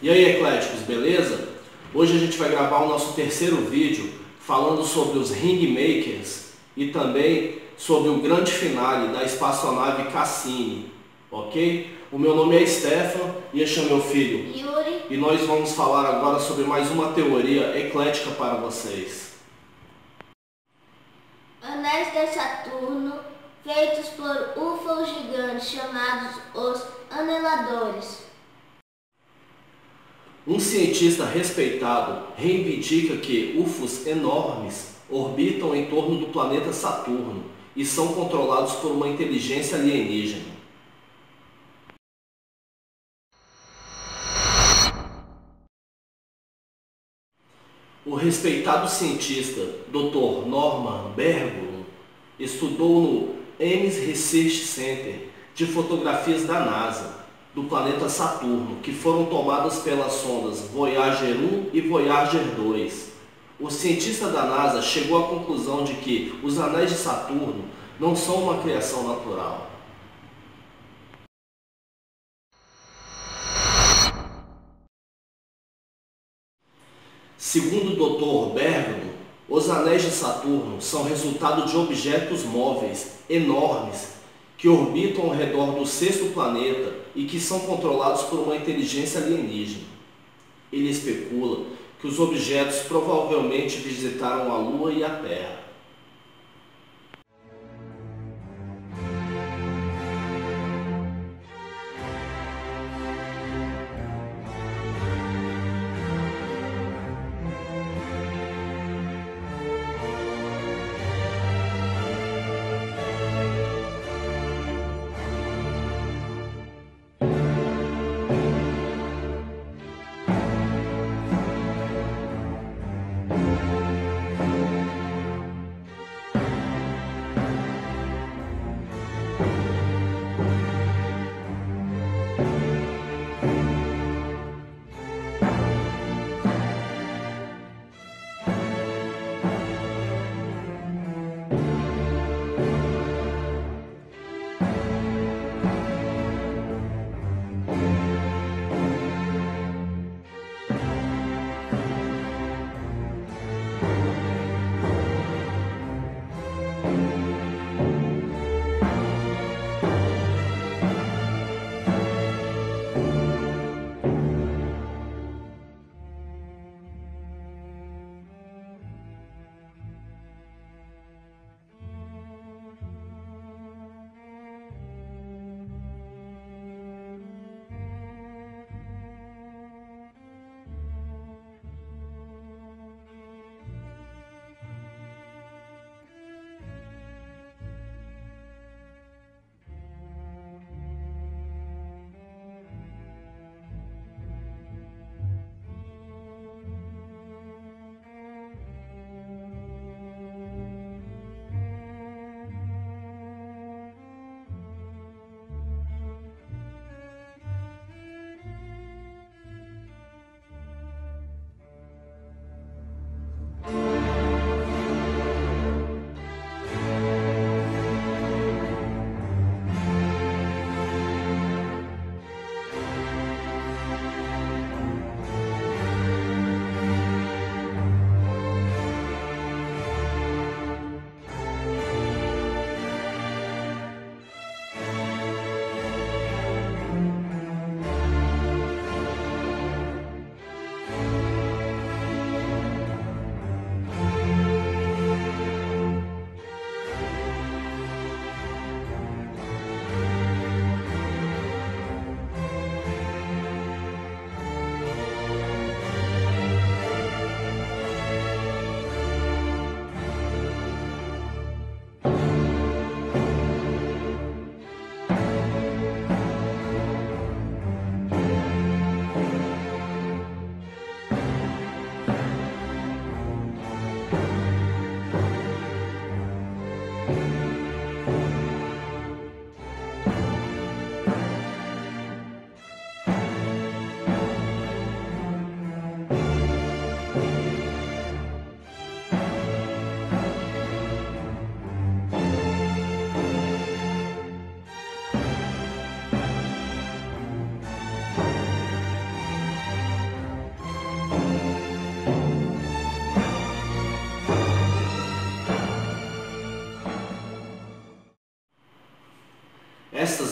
E aí, ecléticos, beleza? Hoje a gente vai gravar o nosso terceiro vídeo falando sobre os Ringmakers e também sobre o grande finale da espaçonave Cassini, ok? O meu nome é Stefan e este é meu filho Yuri. E nós vamos falar agora sobre mais uma teoria eclética para vocês. Anéis de Saturno, feitos por UFOs gigantes chamados os aneladores. Um cientista respeitado reivindica que UFOs enormes orbitam em torno do planeta Saturno e são controlados por uma inteligência alienígena. O respeitado cientista Dr. Norman Berggren estudou no Ames Research Center de fotografias da NASA do planeta Saturno, que foram tomadas pelas sondas Voyager 1 e Voyager 2. O cientista da NASA chegou à conclusão de que os anéis de Saturno não são uma criação natural. Segundo o Dr. Berggren, os anéis de Saturno são resultado de objetos móveis enormes que orbitam ao redor do sexto planeta e que são controlados por uma inteligência alienígena. Ele especula que os objetos provavelmente visitaram a Lua e a Terra.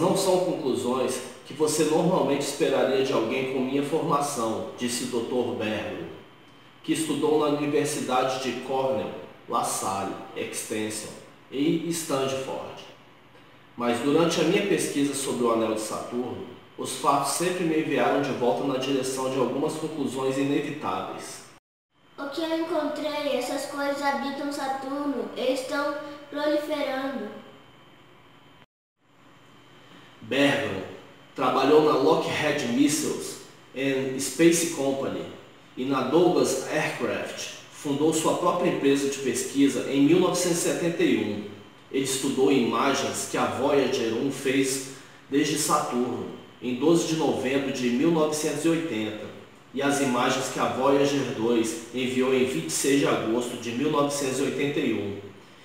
não são conclusões que você normalmente esperaria de alguém com minha formação, disse o Dr. Bergman, que estudou na Universidade de Cornell, La Salle Extension e Stanford. Mas durante a minha pesquisa sobre o Anel de Saturno, os fatos sempre me enviaram de volta na direção de algumas conclusões inevitáveis. O que eu encontrei, essas coisas habitam Saturno e estão proliferando. Bergman trabalhou na Lockheed Missiles and Space Company e na Douglas Aircraft. Fundou sua própria empresa de pesquisa em 1971. Ele estudou imagens que a Voyager 1 fez desde Saturno, em 12 de novembro de 1980, e as imagens que a Voyager 2 enviou em 26 de agosto de 1981.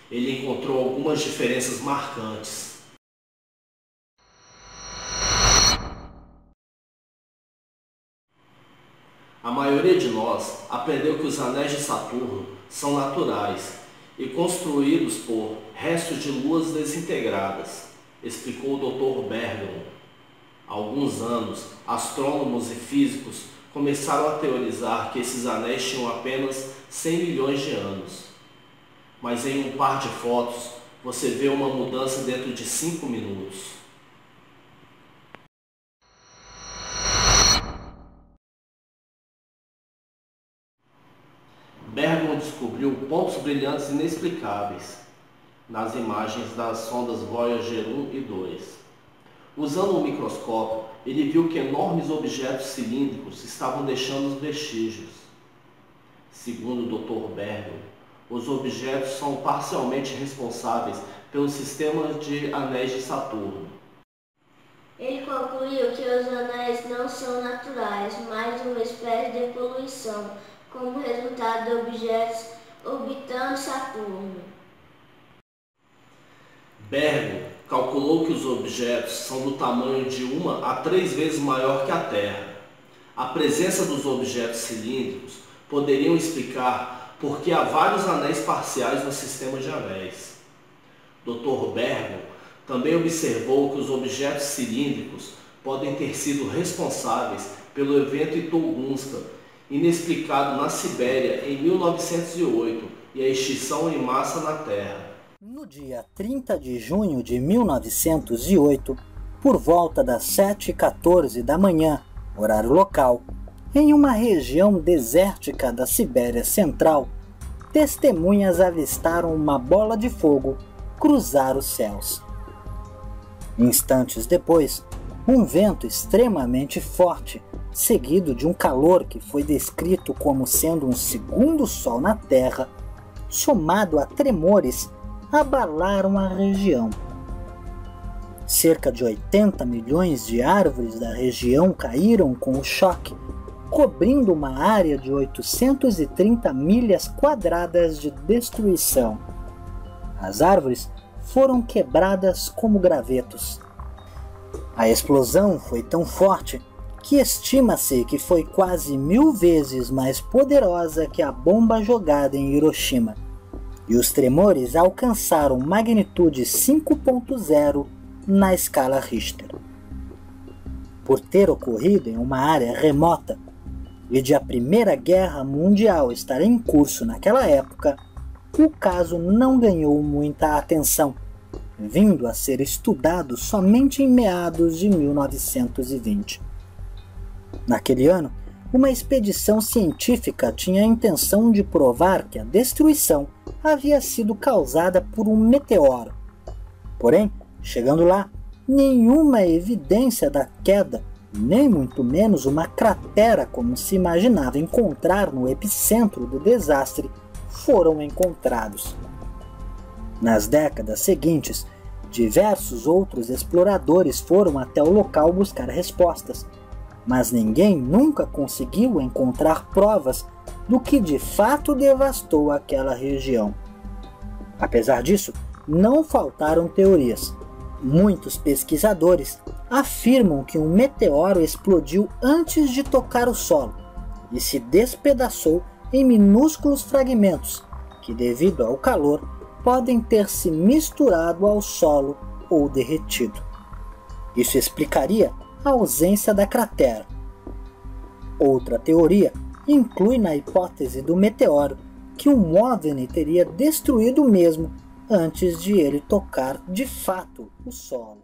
Ele encontrou algumas diferenças marcantes. A maioria de nós aprendeu que os anéis de Saturno são naturais e construídos por restos de luas desintegradas, explicou o Dr. Bergman. Há alguns anos, astrônomos e físicos começaram a teorizar que esses anéis tinham apenas 100 milhões de anos. Mas em um par de fotos, você vê uma mudança dentro de 5 minutos. Bergman descobriu pontos brilhantes inexplicáveis nas imagens das sondas Voyager 1 e 2. Usando um microscópio, ele viu que enormes objetos cilíndricos estavam deixando os vestígios. Segundo o Dr. Bergman, os objetos são parcialmente responsáveis pelo sistema de anéis de Saturno. Ele concluiu que os anéis não são naturais, mas uma espécie de poluição, como resultado de objetos orbitando Saturno. Bergman calculou que os objetos são do tamanho de 1 a 3 vezes maior que a Terra. A presença dos objetos cilíndricos poderiam explicar por que há vários anéis parciais no sistema de anéis. Dr. Bergman também observou que os objetos cilíndricos podem ter sido responsáveis pelo evento Tunguska, inexplicado na Sibéria em 1908, e a extinção em massa na Terra. No dia 30 de junho de 1908, por volta das 7h14 da manhã, horário local, em uma região desértica da Sibéria Central, testemunhas avistaram uma bola de fogo cruzar os céus. Instantes depois, um vento extremamente forte, seguido de um calor que foi descrito como sendo um segundo sol na Terra, somado a tremores, abalaram a região. Cerca de 80 milhões de árvores da região caíram com o choque, cobrindo uma área de 830 milhas quadradas de destruição. As árvores foram quebradas como gravetos. A explosão foi tão forte que estima-se que foi quase 1000 vezes mais poderosa que a bomba jogada em Hiroshima, e os tremores alcançaram magnitude 5.0 na escala Richter. Por ter ocorrido em uma área remota e de a Primeira Guerra Mundial estar em curso naquela época, o caso não ganhou muita atenção, vindo a ser estudado somente em meados de 1920. Naquele ano, uma expedição científica tinha a intenção de provar que a destruição havia sido causada por um meteoro. Porém, chegando lá, nenhuma evidência da queda, nem muito menos uma cratera como se imaginava encontrar no epicentro do desastre, foram encontrados. Nas décadas seguintes, diversos outros exploradores foram até o local buscar respostas, mas ninguém nunca conseguiu encontrar provas do que de fato devastou aquela região. Apesar disso, não faltaram teorias. Muitos pesquisadores afirmam que um meteoro explodiu antes de tocar o solo e se despedaçou em minúsculos fragmentos que, devido ao calor, podem ter se misturado ao solo ou derretido. Isso explicaria a ausência da cratera. Outra teoria inclui na hipótese do meteoro que um OVNI teria destruído o mesmo antes de ele tocar de fato o solo.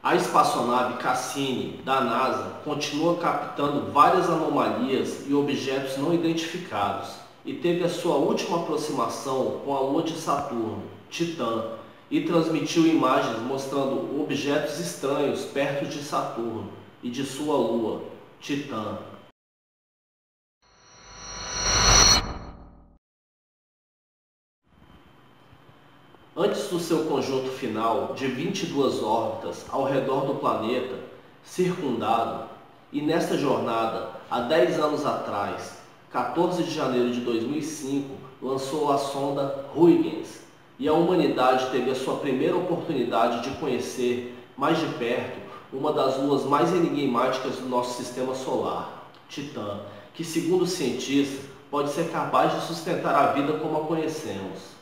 A espaçonave Cassini, da NASA, continua captando várias anomalias e objetos não identificados e teve a sua última aproximação com a lua de Saturno, Titã, e transmitiu imagens mostrando objetos estranhos perto de Saturno e de sua lua, Titã. Antes do seu conjunto final de 22 órbitas ao redor do planeta, circundado, e nesta jornada, há 10 anos atrás, 14 de janeiro de 2005, lançou a sonda Huygens, e a humanidade teve a sua primeira oportunidade de conhecer mais de perto uma das luas mais enigmáticas do nosso sistema solar, Titã, que, segundo os cientistas, pode ser capaz de sustentar a vida como a conhecemos.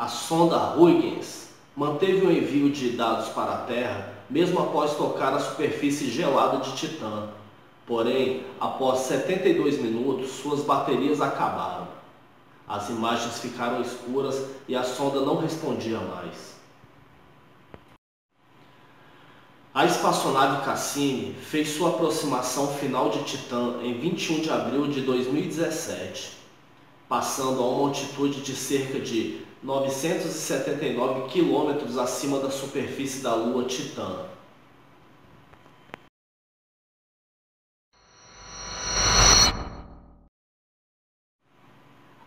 A sonda Huygens manteve o envio de dados para a Terra mesmo após tocar a superfície gelada de Titã. Porém, após 72 minutos, suas baterias acabaram. As imagens ficaram escuras e a sonda não respondia mais. A espaçonave Cassini fez sua aproximação final de Titã em 21 de abril de 2017, passando a uma altitude de cerca de 979 quilômetros acima da superfície da Lua Titã.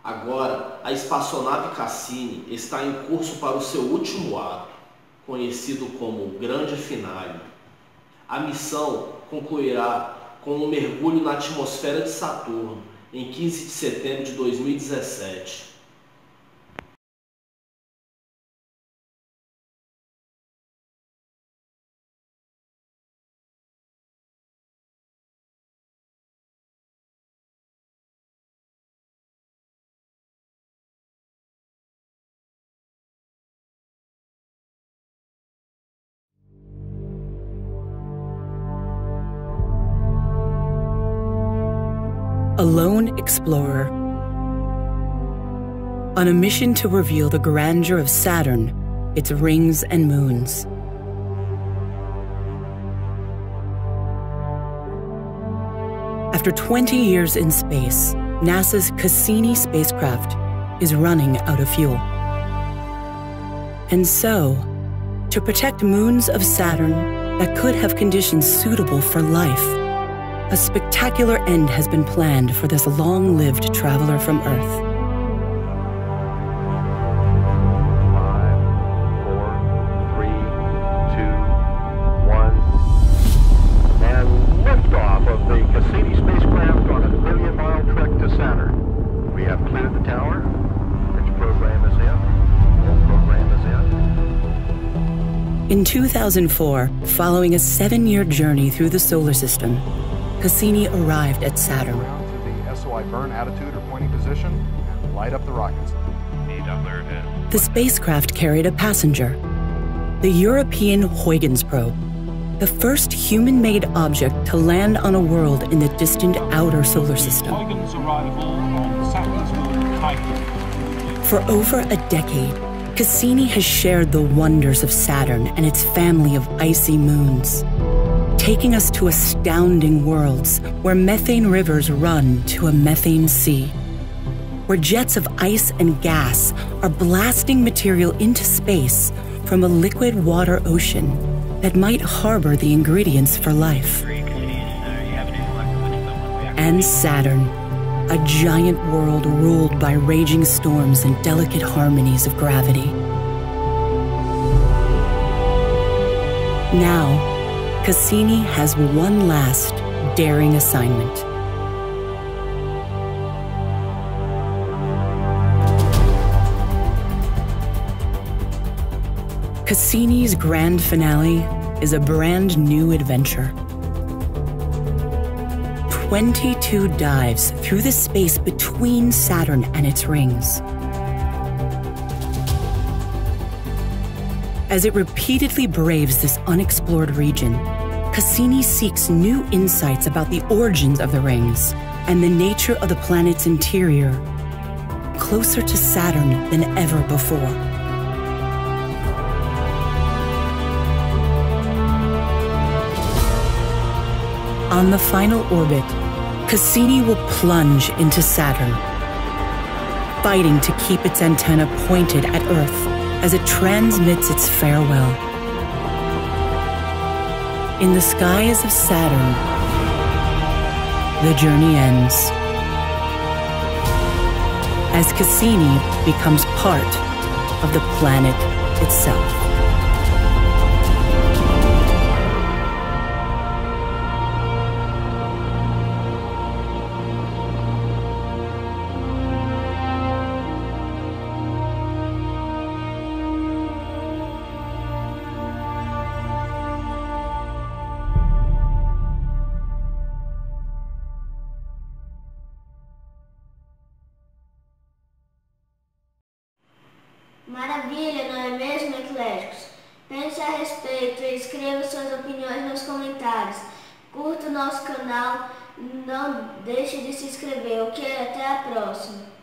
Agora, a espaçonave Cassini está em curso para o seu último ato, conhecido como Grande Finale. A missão concluirá com um mergulho na atmosfera de Saturno em 15 de setembro de 2017. A lone explorer. On a mission to reveal the grandeur of Saturn, its rings and moons. After 20 years in space, NASA's Cassini spacecraft is running out of fuel. And so, to protect moons of Saturn that could have conditions suitable for life, a spectacular end has been planned for this long-lived traveler from Earth. 5, 4, 3, 2, 1, and liftoff of the Cassini spacecraft on a million-mile trek to Saturn. We have cleared the tower. Its program is in. Full program is in. In 2004, following a 7-year journey through the solar system, Cassini arrived at Saturn. To the SOI burn attitude or pointing position and light up the rockets. The spacecraft carried a passenger, the European Huygens probe, the first human-made object to land on a world in the distant outer solar system. Huygens arrival on Saturn's moon Titan. For over a decade, Cassini has shared the wonders of Saturn and its family of icy moons, taking us to astounding worlds where methane rivers run to a methane sea, where jets of ice and gas are blasting material into space from a liquid water ocean that might harbor the ingredients for life. And Saturn, a giant world ruled by raging storms and delicate harmonies of gravity. Now, Cassini has one last daring assignment. Cassini's grand finale is a brand new adventure. 22 dives through the space between Saturn and its rings. As it repeatedly braves this unexplored region, Cassini seeks new insights about the origins of the rings and the nature of the planet's interior, closer to Saturn than ever before. On the final orbit, Cassini will plunge into Saturn, fighting to keep its antenna pointed at Earth as it transmits its farewell. In the skies of Saturn, the journey ends, as Cassini becomes part of the planet itself. Maravilha, não é mesmo, ecléticos? Pense a respeito e escreva suas opiniões nos comentários. Curta o nosso canal, não deixe de se inscrever, ok? Até a próxima!